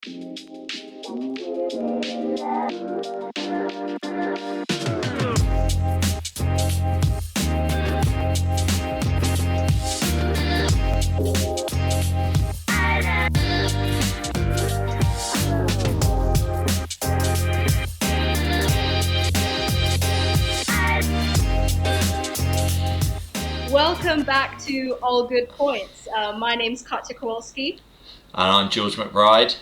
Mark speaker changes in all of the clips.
Speaker 1: Welcome back to All Good Points. My name's Katja Kowalski.
Speaker 2: And I'm George McBride.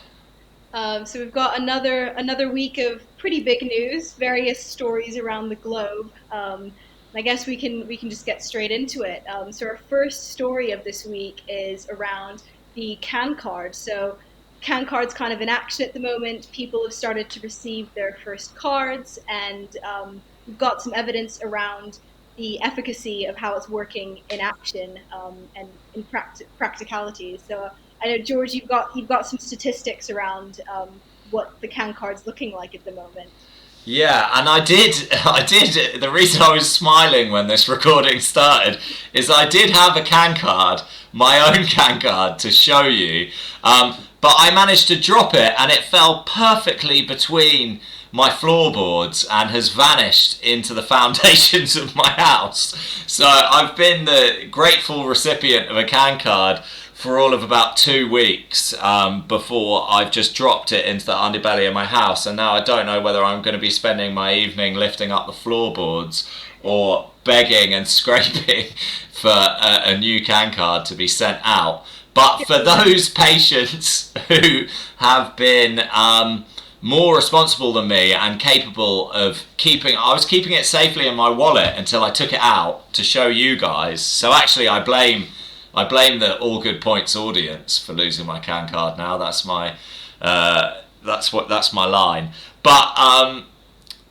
Speaker 1: So we've got another week of pretty big news, various stories around the globe. I guess we can just get straight into it. So our first story of this week is around the Cancard. So Cancard's kind of in action at the moment. People have started to receive their first cards, and we've got some evidence around the efficacy of how it's working in action and in practicality. So I know, George, you've got some statistics around what the Cancard's looking like at the moment.
Speaker 2: Yeah, and I did. The reason I was smiling when this recording started is I did have a Cancard, my own Cancard, to show you. But I managed to drop it, and it fell perfectly between my floorboards and has vanished into the foundations of my house. So I've been the grateful recipient of a Cancard for all of about 2 weeks before I've just dropped it into the underbelly of my house, and now I don't know whether I'm going to be spending my evening lifting up the floorboards or begging and scraping for a new Cancard to be sent out. But for those patients who have been more responsible than me and capable of I was keeping it safely in my wallet until I took it out to show you guys. So actually I blame the All Good Points audience for losing my Cancard now. That's my line. But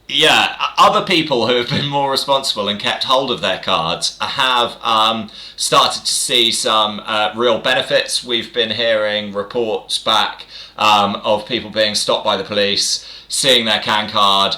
Speaker 2: yeah, other people who have been more responsible and kept hold of their cards have started to see some real benefits. We've been hearing reports back of people being stopped by the police, seeing their Cancard,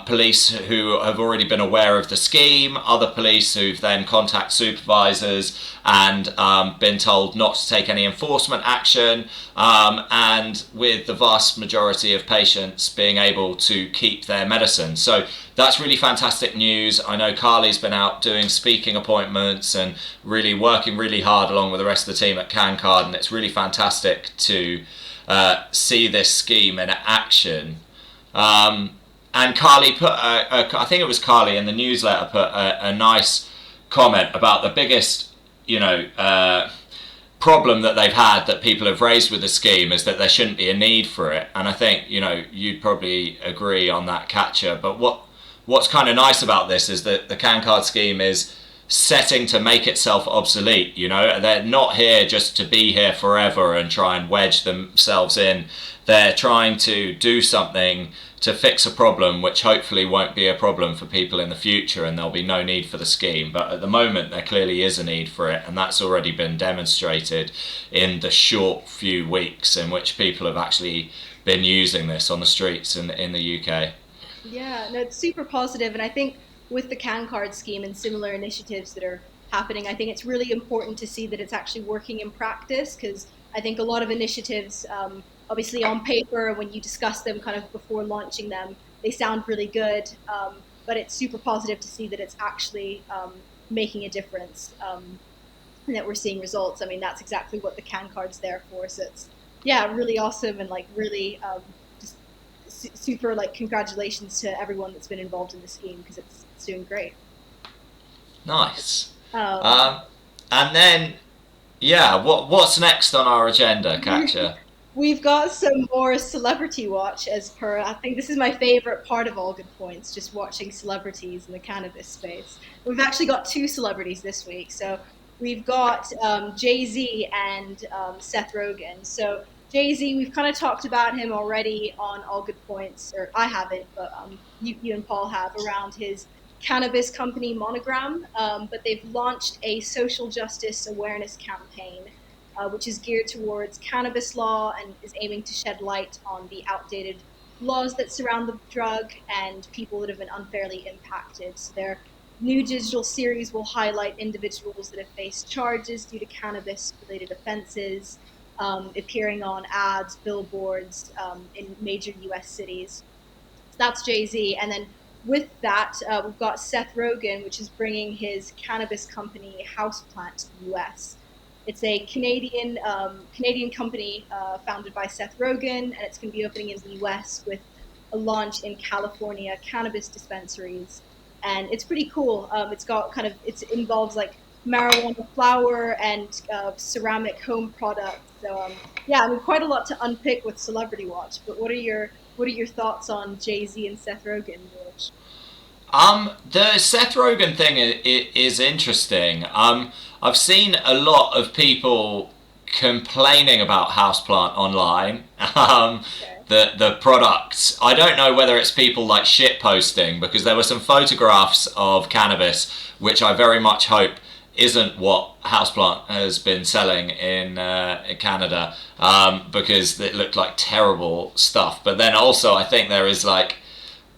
Speaker 2: police who have already been aware of the scheme, other police who've then contacted supervisors and been told not to take any enforcement action, and with the vast majority of patients being able to keep their medicine. So that's really fantastic news. I know Carly's been out doing speaking appointments and really working really hard along with the rest of the team at Cancard, and it's really fantastic to see this scheme in action. And Carly put, I think it was Carly in the newsletter, put a nice comment about the biggest, problem that they've had that people have raised with the scheme is that there shouldn't be a need for it. And I think, you'd probably agree on that, Katja. But what's kind of nice about this is that the Cancard scheme is setting to make itself obsolete. They're not here just to be here forever and try and wedge themselves in. They're trying to do something to fix a problem which hopefully won't be a problem for people in the future, and there'll be no need for the scheme. But at the moment there clearly is a need for it, and that's already been demonstrated in the short few weeks in which people have actually been using this on the streets in the UK.
Speaker 1: Yeah, no, it's super positive, and I think with the Cancard scheme and similar initiatives that are happening, I think it's really important to see that it's actually working in practice, because I think a lot of initiatives, obviously on paper, when you discuss them kind of before launching them, they sound really good, but it's super positive to see that it's actually making a difference and that we're seeing results. I mean, that's exactly what the Cancard's there for, so it's, yeah, really awesome, and really super congratulations to everyone that's been involved in the scheme, because it's doing great.
Speaker 2: Nice. And then, yeah, what's next on our agenda, Katja?
Speaker 1: We've got some more celebrity watch, as per. I think this is my favorite part of All Good Points, just watching celebrities in the cannabis space. We've actually got 2 celebrities this week. So we've got Jay-Z and Seth Rogen. So Jay-Z, we've kind of talked about him already on All Good Points, or I haven't, but you and Paul have, around his cannabis company Monogram. But they've launched a social justice awareness campaign, which is geared towards cannabis law and is aiming to shed light on the outdated laws that surround the drug and people that have been unfairly impacted. So their new digital series will highlight individuals that have faced charges due to cannabis-related offenses, appearing on ads, billboards in major US cities. So that's Jay-Z. And then with that, we've got Seth Rogen, which is bringing his cannabis company Houseplant to the US. It's a Canadian company founded by Seth Rogen, and it's going to be opening in the US with a launch in California cannabis dispensaries, and it's pretty cool. It's got kind of it involves like marijuana flower and ceramic home products. So yeah, I mean, quite a lot to unpick with Celebrity Watch. But what are your thoughts on Jay Z and Seth Rogen, George?
Speaker 2: The Seth Rogen thing is interesting. I've seen a lot of people complaining about Houseplant online.
Speaker 1: Okay.
Speaker 2: The products. I don't know whether it's people like shit posting, because there were some photographs of cannabis which I very much hope isn't what Houseplant has been selling in Canada, because it looked like terrible stuff. But then also I think there is like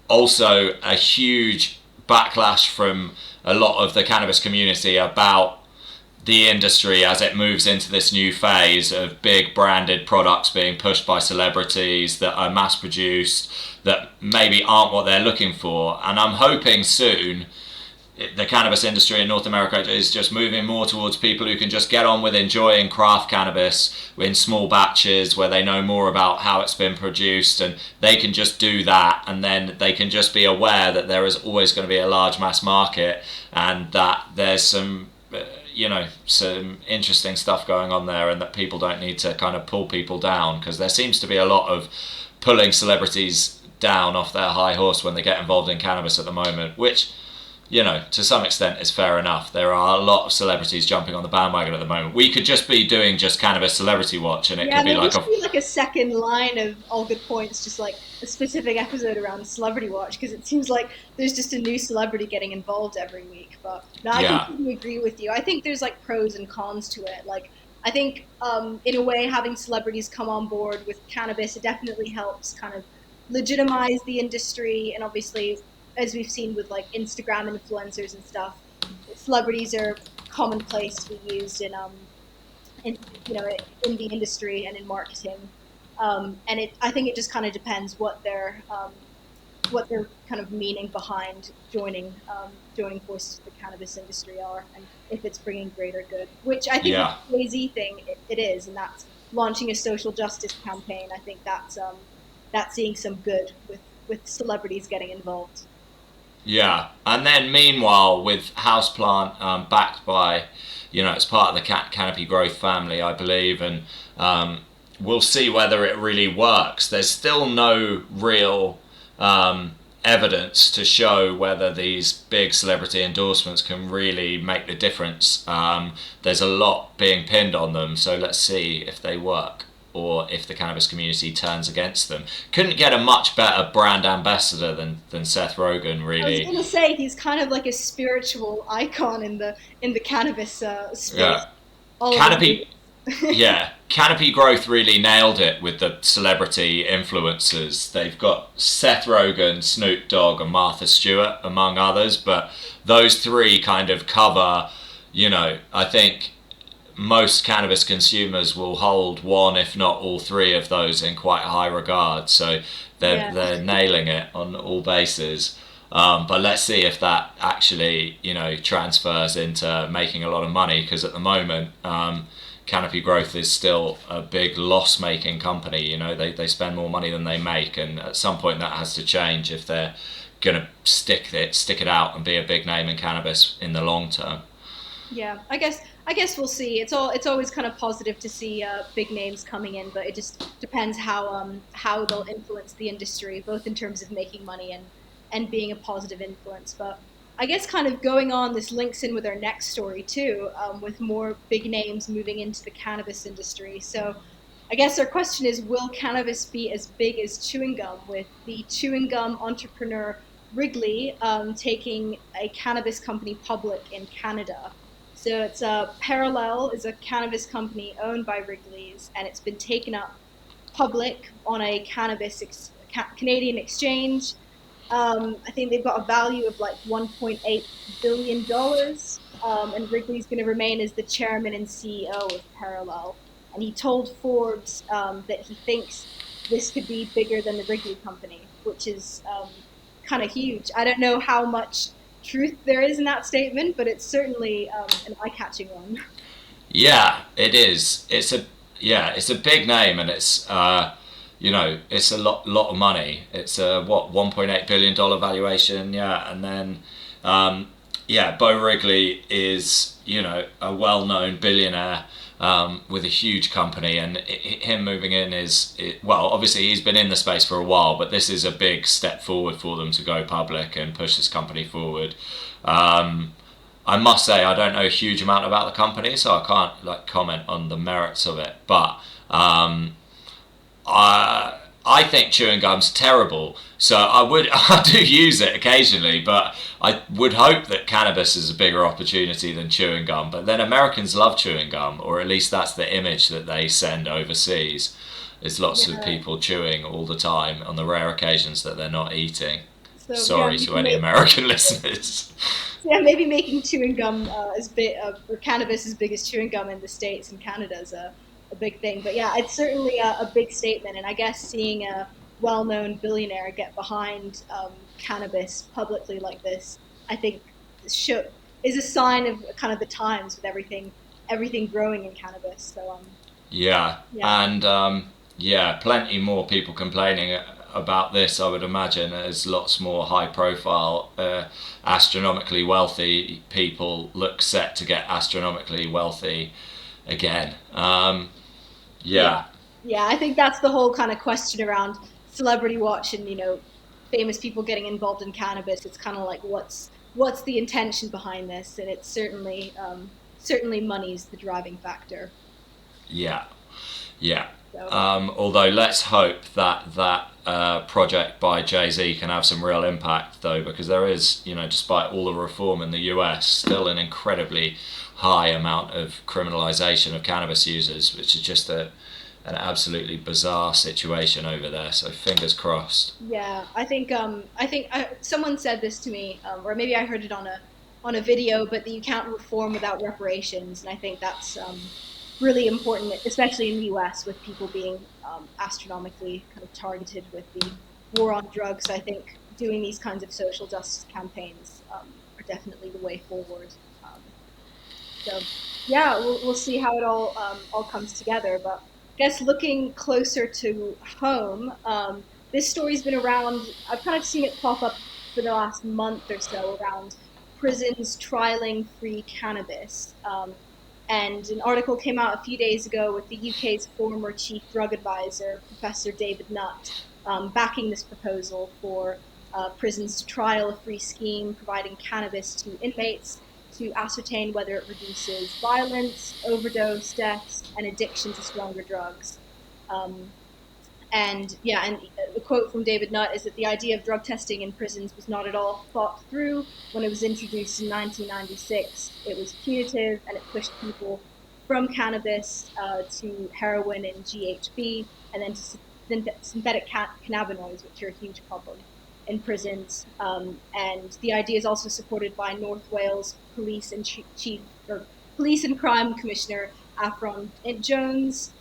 Speaker 2: also a huge backlash from a lot of the cannabis community about the industry as it moves into this new phase of big branded products being pushed by celebrities that are mass produced, that maybe aren't what they're looking for. And I'm hoping soon the cannabis industry in North America is just moving more towards people who can just get on with enjoying craft cannabis in small batches, where they know more about how it's been produced, and they can just do that, and then they can just be aware that there is always going to be a large mass market, and that there's some some interesting stuff going on there, and that people don't need to kind of pull people down, because there seems to be a lot of pulling celebrities down off their high horse when they get involved in cannabis at the moment, which, to some extent is fair enough. There are a lot of celebrities jumping on the bandwagon at the moment. We could just be doing just Cannabis Celebrity Watch, and it
Speaker 1: Yeah,
Speaker 2: could be
Speaker 1: maybe it
Speaker 2: like
Speaker 1: should be like a second line of all good points, just like a specific episode around Celebrity Watch, because it seems like there's just a new celebrity getting involved every week. But no, I
Speaker 2: yeah,
Speaker 1: completely agree with you. I think there's like pros and cons to it. Like, I think in a way, having celebrities come on board with cannabis, it definitely helps kind of legitimize the industry. And obviously, as we've seen with like Instagram influencers and stuff, celebrities are commonplace to be used in in the industry and in marketing. And I think it just kind of depends what their kind of meaning behind joining forces with the cannabis industry are, and if it's bringing greater good. Which I think with
Speaker 2: yeah.
Speaker 1: the Jay-Z thing, it is, and that's launching a social justice campaign. I think that's seeing some good with celebrities getting involved.
Speaker 2: Yeah, and then meanwhile, with Houseplant, backed by, it's part of the Canopy Growth family, I believe, and we'll see whether it really works. There's still no real evidence to show whether these big celebrity endorsements can really make the difference. There's a lot being pinned on them, so let's see if they work, or if the cannabis community turns against them. Couldn't get a much better brand ambassador than Seth Rogen,
Speaker 1: I was
Speaker 2: really.
Speaker 1: gonna say he's kind of like a spiritual icon in the cannabis space.
Speaker 2: Yeah.
Speaker 1: All of
Speaker 2: Canopy,
Speaker 1: them.
Speaker 2: yeah. Canopy Growth really nailed it with the celebrity influencers. They've got Seth Rogen, Snoop Dogg, and Martha Stewart, among others, but those three kind of cover, I think most cannabis consumers will hold one, if not all three of those in quite high regard. So they're
Speaker 1: Yeah.
Speaker 2: they're nailing it on all bases. But let's see if that actually transfers into making a lot of money, because at the moment, Canopy Growth is still a big loss-making company. They spend more money than they make, and at some point that has to change if they're gonna stick it out and be a big name in cannabis in the long term.
Speaker 1: Yeah, I guess we'll see. It's always kind of positive to see big names coming in, but it just depends how they'll influence the industry, both in terms of making money and being a positive influence. But I guess kind of going on, this links in with our next story too, with more big names moving into the cannabis industry. So I guess our question is, will cannabis be as big as chewing gum, with the chewing gum entrepreneur Wrigley taking a cannabis company public in Canada? So it's a Parallel is a cannabis company owned by Wrigley's, and it's been taken up public on a Canadian exchange. I think they've got a value of like $1.8 billion, and Wrigley's going to remain as the chairman and CEO of Parallel. and he told Forbes that he thinks this could be bigger than the Wrigley company, which is kind of huge. I don't know how much truth there is in that statement, but it's certainly an eye-catching one.
Speaker 2: Yeah, it is. It's a big name, and it's it's a lot of money. It's a what $1.8 billion valuation. Yeah, and then Bo Wrigley is a well-known billionaire with a huge company, and him moving in well, obviously he's been in the space for a while, but this is a big step forward for them to go public and push this company forward. I must say I don't know a huge amount about the company, so I can't comment on the merits of it. But I think chewing gum's terrible. So I do use it occasionally, but I would hope that cannabis is a bigger opportunity than chewing gum. But then Americans love chewing gum, or at least that's the image that they send overseas. There's lots of people chewing all the time on the rare occasions that they're not eating.
Speaker 1: So
Speaker 2: Sorry to any American listeners.
Speaker 1: Yeah, maybe making chewing gum or cannabis as big as chewing gum in the States and Canada is a big thing. But yeah, it's certainly a big statement. And I guess seeing a well-known billionaire get behind cannabis publicly like this, I think is a sign of kind of the times with everything growing in cannabis. So
Speaker 2: yeah,
Speaker 1: yeah.
Speaker 2: and plenty more people complaining about this, I would imagine. There's lots more high profile, astronomically wealthy people look set to get astronomically wealthy again.
Speaker 1: Yeah. Yeah, I think that's the whole kind of question around celebrity watch and, famous people getting involved in cannabis. It's kind of like what's the intention behind this? And it's certainly money's the driving factor.
Speaker 2: Yeah, yeah.
Speaker 1: So,
Speaker 2: Although let's hope that project by Jay-Z can have some real impact, though, because there is, despite all the reform in the US, still an incredibly high amount of criminalisation of cannabis users, which is just an absolutely bizarre situation over there. So fingers crossed.
Speaker 1: yeah, someone said this to me, or maybe I heard it on a video, but that you can't reform without reparations, and I think that's really important, especially in the US, with people being astronomically kind of targeted with the war on drugs. So I think doing these kinds of social justice campaigns are definitely the way forward. So yeah, we'll see how it all comes together. But I guess looking closer to home, this story's been around. I've kind of seen it pop up for the last month or so around prisons trialing free cannabis. And an article came out a few days ago with the UK's former chief drug advisor, Professor David Nutt, backing this proposal for prisons to trial a free scheme providing cannabis to inmates to ascertain whether it reduces violence, overdose deaths, and addiction to stronger drugs. Um, and yeah, and the quote from David Nutt is that the idea of drug testing in prisons was not at all thought through when it was introduced in 1996. It was punitive and it pushed people from cannabis to heroin and GHB, and then to synthetic cannabinoids, which are a huge problem in prisons. And the idea is also supported by North Wales Police and Crime Commissioner Afron Jones,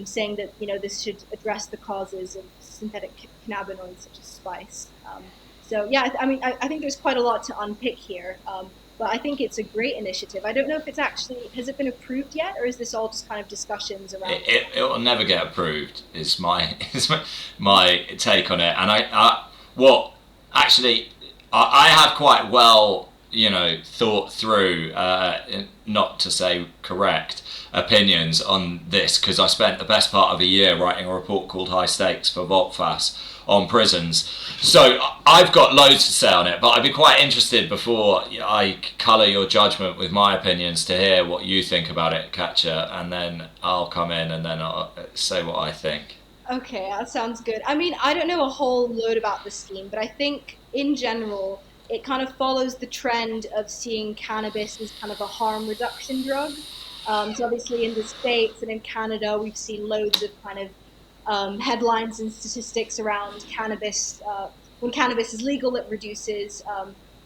Speaker 1: saying that this should address the causes of synthetic cannabinoids such as spice. So yeah, I think there's quite a lot to unpick here, but I think it's a great initiative. I don't know if has it been approved yet, or is this all just kind of discussions around?
Speaker 2: It will never get approved. Is my my take on it, and I have quite well thought through, not to say correct, opinions on this, because I spent the best part of a year writing a report called High Stakes for Volkfass on prisons. So I've got loads to say on it, but I'd be quite interested, before I colour your judgment with my opinions, to hear what you think about it, Katja, and then I'll come in and then I'll say what I think.
Speaker 1: Okay, that sounds good. I don't know a whole load about the scheme, but I think in general, it kind of follows the trend of seeing cannabis as kind of a harm reduction drug. So obviously in the States and in Canada, we've seen loads of kind of headlines and statistics around cannabis. When cannabis is legal, it reduces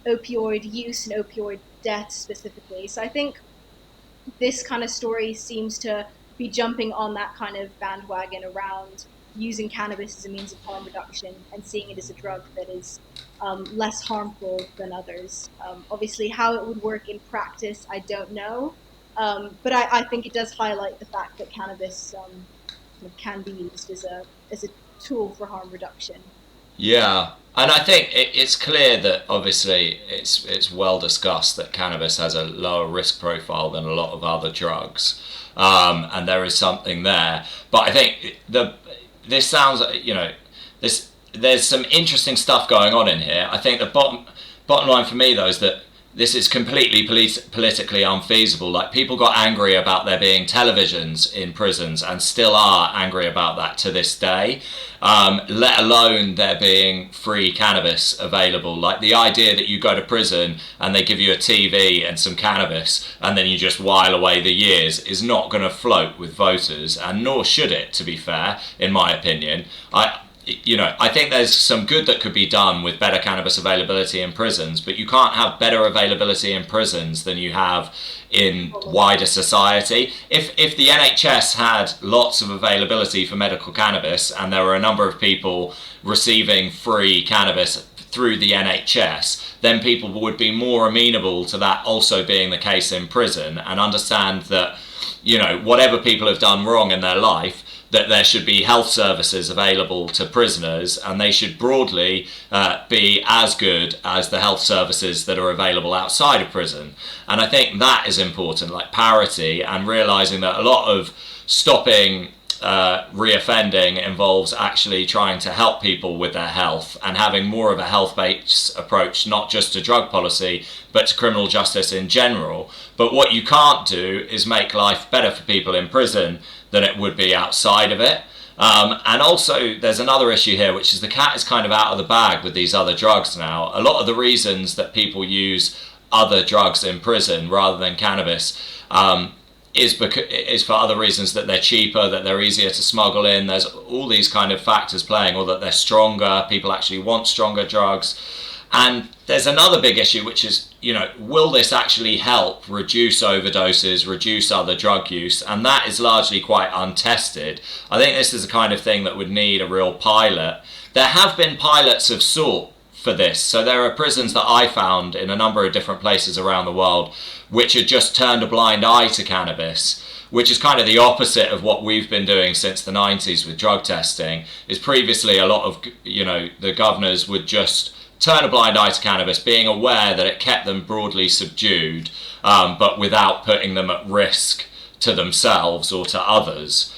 Speaker 1: opioid use and opioid deaths specifically. So I think this kind of story seems to be jumping on that kind of bandwagon around using cannabis as a means of harm reduction and seeing it as a drug that is less harmful than others. Obviously, how it would work in practice, I don't know. But I think it does highlight the fact that cannabis can be used as a tool for harm reduction.
Speaker 2: Yeah, and I think it's clear that obviously it's well discussed that cannabis has a lower risk profile than a lot of other drugs, and there is something there. But I think this sounds, this there's some interesting stuff going on in here. I think the bottom line for me though is that this is completely politically unfeasible. Like, people got angry about there being televisions in prisons and still are angry about that to this day, let alone there being free cannabis available. Like, the idea that you go to prison and they give you a TV and some cannabis and then you just while away the years is not going to float with voters, and nor should it, to be fair, in my opinion. I think there's some good that could be done with better cannabis availability in prisons, but you can't have better availability in prisons than you have in wider society. If the NHS had lots of availability for medical cannabis and there were a number of people receiving free cannabis through the NHS, then people would be more amenable to that also being the case in prison, and understand that, whatever people have done wrong in their life, that there should be health services available to prisoners, and they should broadly be as good as the health services that are available outside of prison. And I think that is important, like parity, and realising that a lot of stopping reoffending involves actually trying to help people with their health, and having more of a health-based approach, not just to drug policy, but to criminal justice in general. But what you can't do is make life better for people in prison than it would be outside of it. And also, there's another issue here, which is the cat is kind of out of the bag with these other drugs now. A lot of the reasons that people use other drugs in prison rather than cannabis is for other reasons, that they're cheaper, that they're easier to smuggle in. There's all these kind of factors playing, or that they're stronger. People actually want stronger drugs. And there's another big issue, which is, will this actually help reduce overdoses, reduce other drug use? And that is largely quite untested. I think this is the kind of thing that would need a real pilot. There have been pilots of sort for this. So there are prisons that I found in a number of different places around the world which had just turned a blind eye to cannabis, which is kind of the opposite of what we've been doing since the 90s with drug testing. Is previously a lot of, the governors would just turn a blind eye to cannabis, being aware that it kept them broadly subdued, but without putting them at risk to themselves or to others.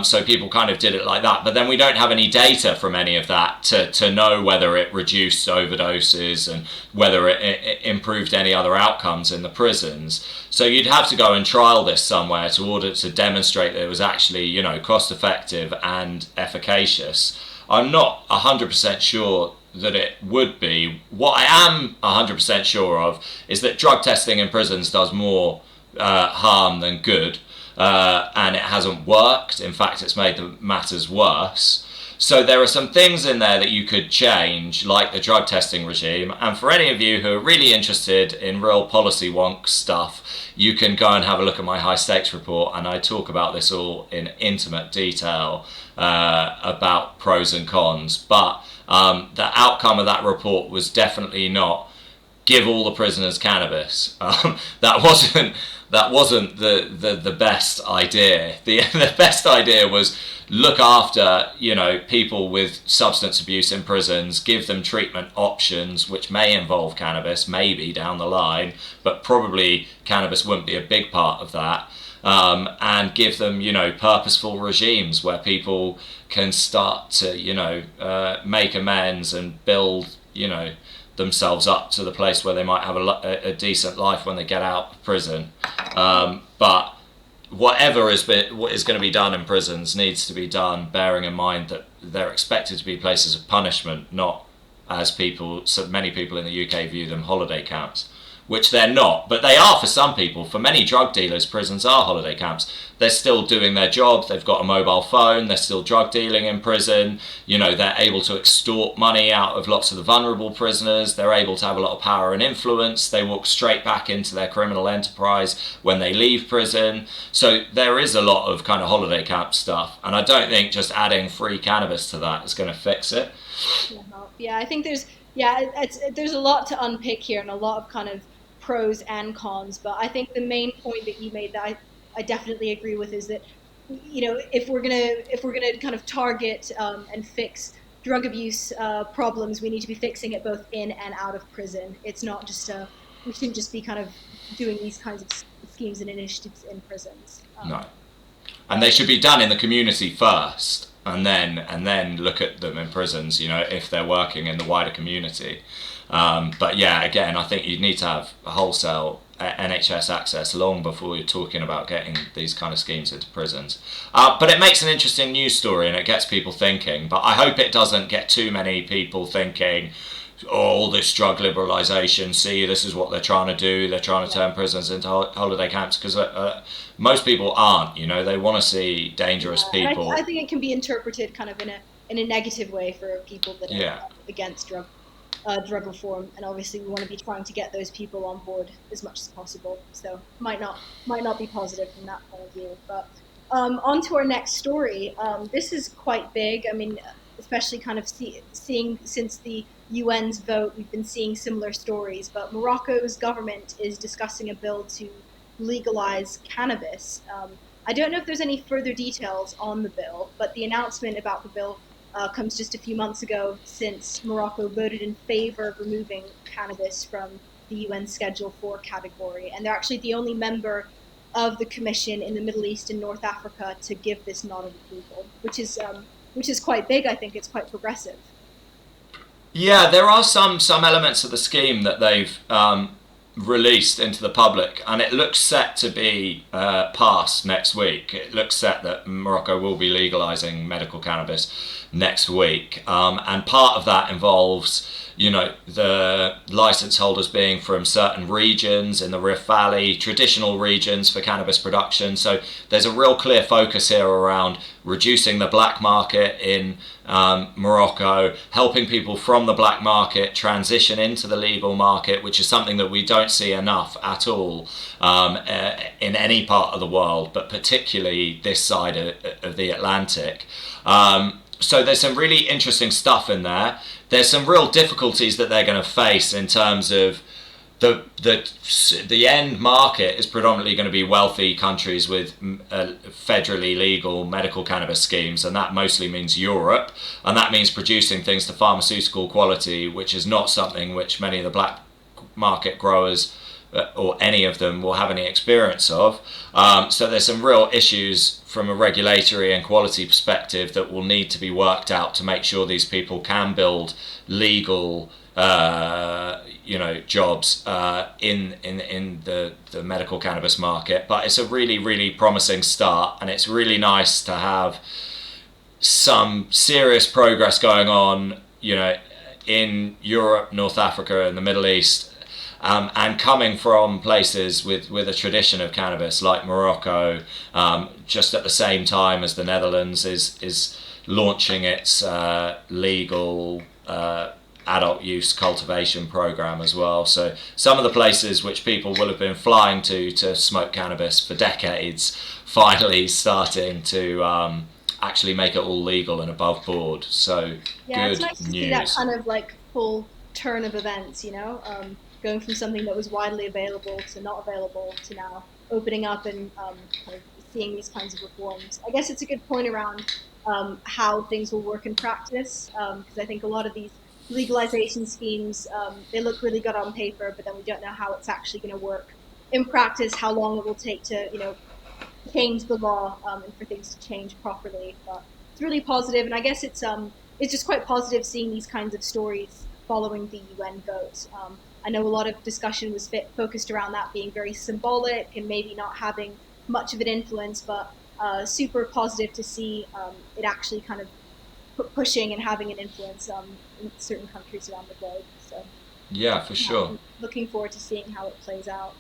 Speaker 2: So people kind of did it like that. But then we don't have any data from any of that to know whether it reduced overdoses and whether it improved any other outcomes in the prisons. So you'd have to go and trial this somewhere in order to demonstrate that it was actually, cost effective and efficacious. I'm not 100% sure that it would be. What I am 100% sure of is that drug testing in prisons does more harm than good. And it hasn't worked. In fact, it's made the matters worse. So there are some things in there that you could change, like the drug testing regime. And for any of you who are really interested in real policy wonk stuff, you can go and have a look at my high stakes report, and I talk about this all in intimate detail about pros and cons. But the outcome of that report was definitely not give all the prisoners cannabis. That wasn't the best idea. The best idea was look after, people with substance abuse in prisons, give them treatment options, which may involve cannabis, maybe down the line, but probably cannabis wouldn't be a big part of that. And give them, purposeful regimes where people can start to, make amends and build, themselves up to the place where they might have a decent life when they get out of prison. But whatever is going to be done in prisons needs to be done bearing in mind that they're expected to be places of punishment, not as so many people in the UK view them, holiday camps. which they're not, but they are for some people. For many drug dealers, prisons are holiday camps. They're still doing their job. They've got a mobile phone. They're still drug dealing in prison. You know, they're able to extort money out of lots of the vulnerable prisoners. They're able to have a lot of power and influence. They walk straight back into their criminal enterprise when they leave prison. So there is a lot of kind of holiday camp stuff. And I don't think just adding free cannabis to that is going to fix it.
Speaker 1: Yeah, I think there's a lot to unpick here and a lot of kind of pros and cons. But I think the main point that you made that I definitely agree with is that, you know, if we're gonna kind of target and fix drug abuse problems, we need to be fixing it both in and out of prison. It's not just we shouldn't just be kind of doing these kinds of schemes and initiatives in prisons.
Speaker 2: No, and they should be done in the community first, and then look at them in prisons, you know, if they're working in the wider community. But yeah, again, I think you'd need to have a wholesale NHS access long before you're talking about getting these kind of schemes into prisons. But it makes an interesting news story and it gets people thinking, but I hope it doesn't get too many people thinking, oh, all this drug liberalisation, see, this is what they're trying to do, they're trying to turn prisons into holiday camps, because most people aren't, you know, they want to see dangerous people.
Speaker 1: I think it can be interpreted kind of in a negative way for people that are against drug reform, and obviously we want to be trying to get those people on board as much as possible, so might not be positive from that point of view. But on to our next story. This is quite big. I mean, especially kind of seeing since the UN's vote, we've been seeing similar stories, but Morocco's government is discussing a bill to legalise cannabis. I don't know if there's any further details on the bill, but the announcement about the bill comes just a few months ago, since Morocco voted in favor of removing cannabis from the UN Schedule 4 category, and they're actually the only member of the Commission in the Middle East and North Africa to give this nod of approval, which is quite big. I think it's quite progressive.
Speaker 2: Yeah, there are some elements of the scheme that they've released into the public, and it looks set to be passed next week. It looks set that Morocco will be legalising medical cannabis next week, and part of that involves, you know, the license holders being from certain regions in the Rift Valley, traditional regions for cannabis production. So there's a real clear focus here around reducing the black market in Morocco, helping people from the black market transition into the legal market, which is something that we don't see enough at all in any part of the world, but particularly this side of the Atlantic. So there's some really interesting stuff in there. There's some real difficulties that they're going to face in terms of the end market is predominantly going to be wealthy countries with federally legal medical cannabis schemes, and that mostly means Europe, and that means producing things to pharmaceutical quality, which is not something which many of the black market growers or any of them will have any experience of. So there's some real issues from a regulatory and quality perspective that will need to be worked out to make sure these people can build legal jobs in the medical cannabis market. But it's a really, really promising start, and it's really nice to have some serious progress going on, you know, in Europe, North Africa, and the Middle East. And coming from places with a tradition of cannabis like Morocco, just at the same time as the Netherlands is launching its legal adult use cultivation program as well. So some of the places which people will have been flying to smoke cannabis for decades, finally starting to actually make it all legal and above board. So
Speaker 1: yeah,
Speaker 2: good
Speaker 1: it's nice to
Speaker 2: news.
Speaker 1: see that kind of like full turn of events, you know, going from something that was widely available to not available to now opening up and kind of seeing these kinds of reforms. I guess it's a good point around how things will work in practice, because I think a lot of these legalization schemes, they look really good on paper, but then we don't know how it's actually going to work in practice, how long it will take to, you know, change the law and for things to change properly. But it's really positive, and I guess it's just quite positive seeing these kinds of stories following the UN vote. I know a lot of discussion was focused around that being very symbolic and maybe not having much of an influence, but super positive to see it actually kind of pushing and having an influence in certain countries around the globe. So
Speaker 2: yeah, for sure.
Speaker 1: looking forward to seeing how it plays out.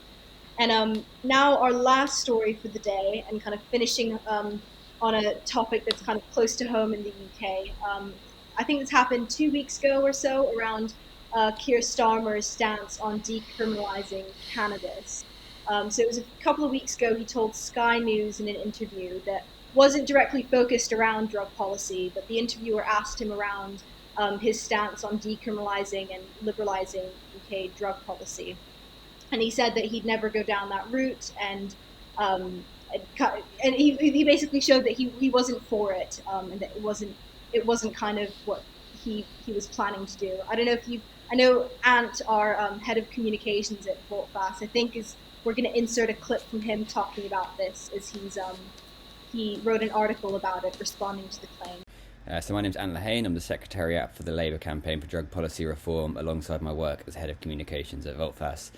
Speaker 1: And now our last story for the day, and kind of finishing on a topic that's kind of close to home in the UK. I think this happened 2 weeks ago or so, around Keir Starmer's stance on decriminalising cannabis. So it was a couple of weeks ago, he told Sky News in an interview that wasn't directly focused around drug policy, but the interviewer asked him around his stance on decriminalising and liberalising UK drug policy. And he said that he'd never go down that route, um, and he basically showed that he wasn't for it, and that it wasn't kind of what he was planning to do. I don't know if you I know Ant, our head of communications at VaultFast, I think we're going to insert a clip from him talking about this, as he wrote an article about it, responding to the claim.
Speaker 3: So my name's Ant Lehane. I'm the Secretariat for the Labour Campaign for Drug Policy Reform, alongside my work as Head of Communications at VaultFast.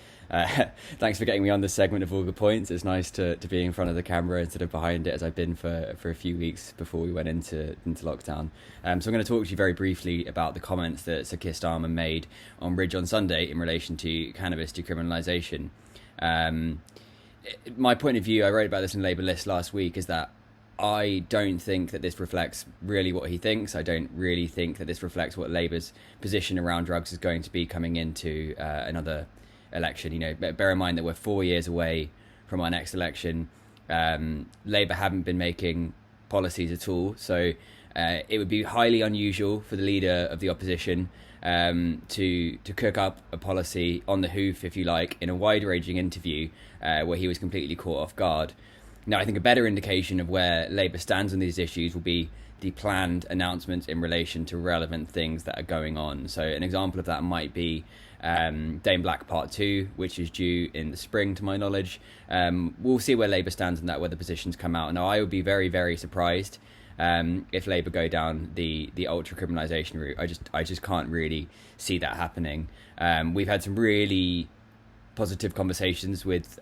Speaker 3: Thanks for getting me on this segment of All Good Points. It's nice to be in front of the camera instead of behind it, as I've been for a few weeks before we went into lockdown. So I'm going to talk to you very briefly about the comments that Sir Keir Starmer made on Ridge on Sunday in relation to cannabis decriminalisation. My point of view, I wrote about this in Labour List last week, is that I don't think that this reflects really what he thinks. I don't really think that this reflects what Labour's position around drugs is going to be coming into another election. You know, bear in mind that we're 4 years away from our next election. Labour haven't been making policies at all, so it would be highly unusual for the leader of the opposition to cook up a policy on the hoof, if you like, in a wide-ranging interview where he was completely caught off guard. Now, I think a better indication of where Labour stands on these issues will be the planned announcements in relation to relevant things that are going on. So an example of that might be Dame Black Part 2, which is due in the spring, to my knowledge. We'll see where Labour stands on that, where the positions come out. Now, I would be very, very surprised if Labour go down the ultra-criminalisation route. I just can't really see that happening. We've had some really positive conversations with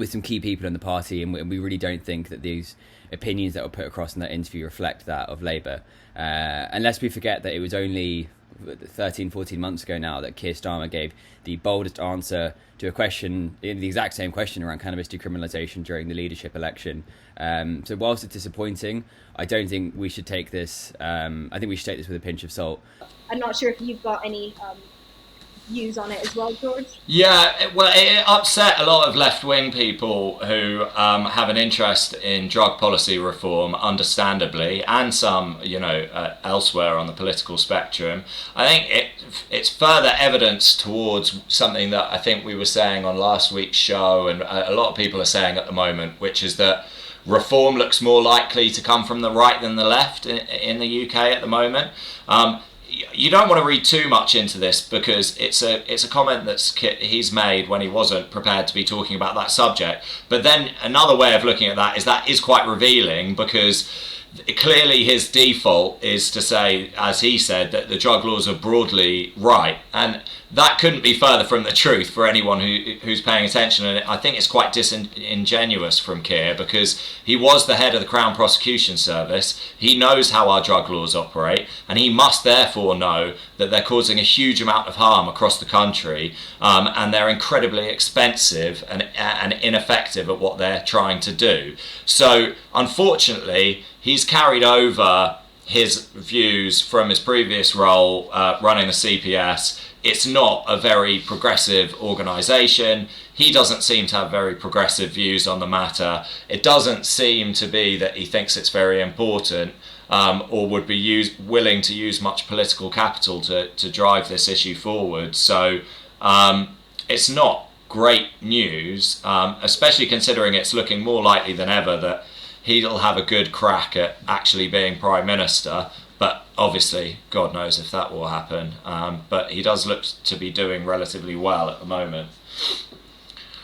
Speaker 3: some key people in the party, and we really don't think that these opinions that were put across in that interview reflect that of Labour. Unless we forget that it was only 13, 14 months ago now that Keir Starmer gave the boldest answer to a question, the exact same question around cannabis decriminalisation during the leadership election. So whilst it's disappointing, I don't think we should take this, I think we should take this with a pinch of salt.
Speaker 1: I'm not sure if you've got any views on it as well, George?
Speaker 2: Yeah, well, it upset a lot of left-wing people who have an interest in drug policy reform, understandably, and some, elsewhere on the political spectrum. I think it's further evidence towards something that I think we were saying on last week's show, and a lot of people are saying at the moment, which is that reform looks more likely to come from the right than the left in the UK at the moment. You don't want to read too much into this, because it's a comment he's made when he wasn't prepared to be talking about that subject. But then another way of looking at that is quite revealing, because clearly his default is to say, as he said, that the drug laws are broadly right, and that couldn't be further from the truth for anyone who's paying attention. And I think it's quite disingenuous from Keir, because he was the head of the Crown Prosecution Service. He knows how our drug laws operate, and he must therefore know that they're causing a huge amount of harm across the country, and they're incredibly expensive and ineffective at what they're trying to do. So unfortunately, he's carried over his views from his previous role running the CPS. It's not a very progressive organisation. He doesn't seem to have very progressive views on the matter. It doesn't seem to be that he thinks it's very important, or would be willing to use much political capital to drive this issue forward. So it's not great news, especially considering it's looking more likely than ever that he'll have a good crack at actually being Prime Minister. But obviously, God knows if that will happen. But he does look to be doing relatively well at the moment.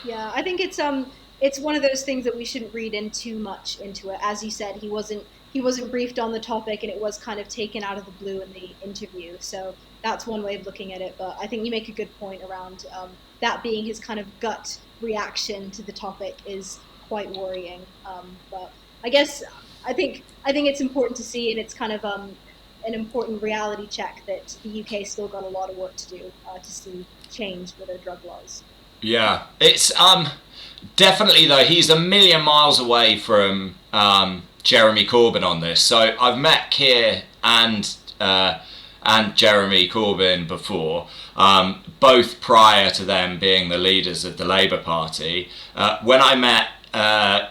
Speaker 1: Yeah, I think it's one of those things that we shouldn't read in too much into it. As you said, he wasn't briefed on the topic, and it was kind of taken out of the blue in the interview. So that's one way of looking at it. But I think you make a good point around that being his kind of gut reaction to the topic is quite worrying. But I guess I think it's important to see, and it's kind of an important reality check that the UK still got a lot of work to do to see change with their drug laws.
Speaker 2: Yeah, it's definitely, though, he's a million miles away from Jeremy Corbyn on this. So I've met Keir and Jeremy Corbyn before, both prior to them being the leaders of the Labour Party. When I met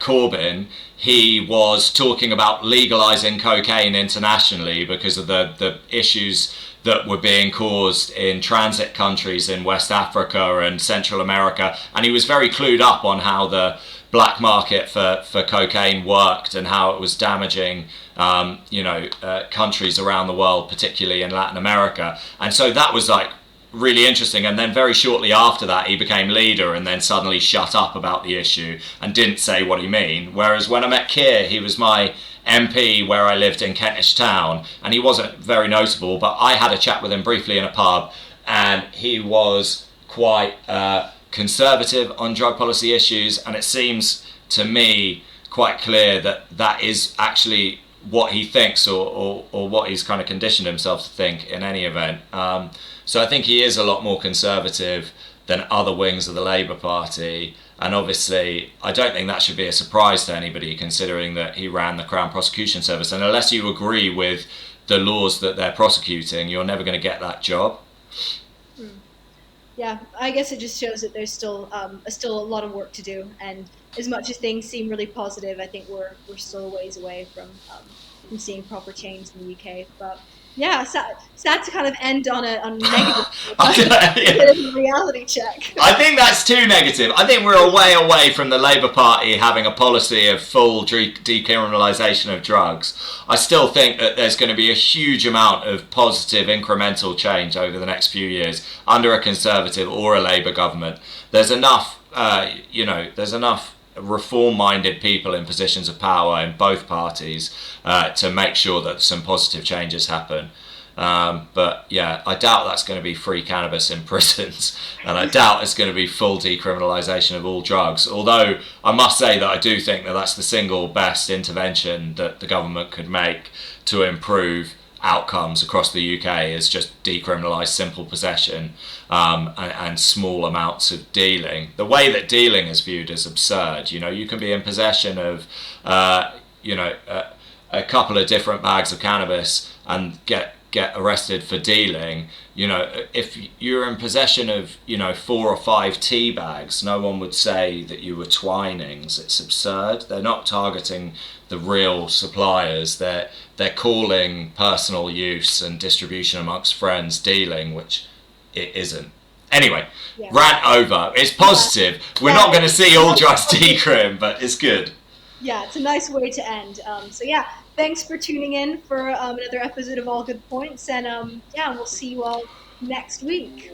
Speaker 2: Corbyn, he was talking about legalising cocaine internationally because of the issues that were being caused in transit countries in West Africa and Central America, and he was very clued up on how the black market for cocaine worked and how it was damaging countries around the world, particularly in Latin America. And so that was like really interesting. And then very shortly after that, he became leader and then suddenly shut up about the issue and didn't say what he mean. Whereas when I met Keir, he was my MP where I lived in Kentish Town, and he wasn't very notable, but I had a chat with him briefly in a pub, and he was quite conservative on drug policy issues, and it seems to me quite clear that that is actually what he thinks, or what he's kind of conditioned himself to think in any event. So I think he is a lot more conservative than other wings of the Labour Party. And obviously, I don't think that should be a surprise to anybody, considering that he ran the Crown Prosecution Service. And unless you agree with the laws that they're prosecuting, you're never going to get that job.
Speaker 1: Yeah, I guess it just shows that there's still a lot of work to do. And as much as things seem really positive, I think we're still a ways away from seeing proper change in the UK. But yeah, sad to kind of end on a negative reality check.
Speaker 2: I think that's too negative. I think we're a way away from the Labour Party having a policy of full decriminalisation of drugs. I still think that there's going to be a huge amount of positive incremental change over the next few years under a Conservative or a Labour government. There's enough, there's enough reform-minded people in positions of power in both parties to make sure that some positive changes happen. But yeah, I doubt that's going to be free cannabis in prisons, and I doubt it's going to be full decriminalisation of all drugs. Although I must say that I do think that that's the single best intervention that the government could make to improve outcomes across the UK, is just decriminalise simple possession and small amounts of dealing. The way that dealing is viewed is absurd. You can be in possession of a couple of different bags of cannabis and get arrested for dealing. If you're in possession of 4 or 5 tea bags, no one would say that you were Twinings. It's absurd. They're not targeting the real suppliers. They're calling personal use and distribution amongst friends dealing, which it isn't. Anyway, yeah. Rant over. It's positive. We're not going to see all drugs decrim, but it's good.
Speaker 1: Yeah, it's a nice way to end. So yeah, thanks for tuning in for another episode of All Good Points, and we'll see you all next week.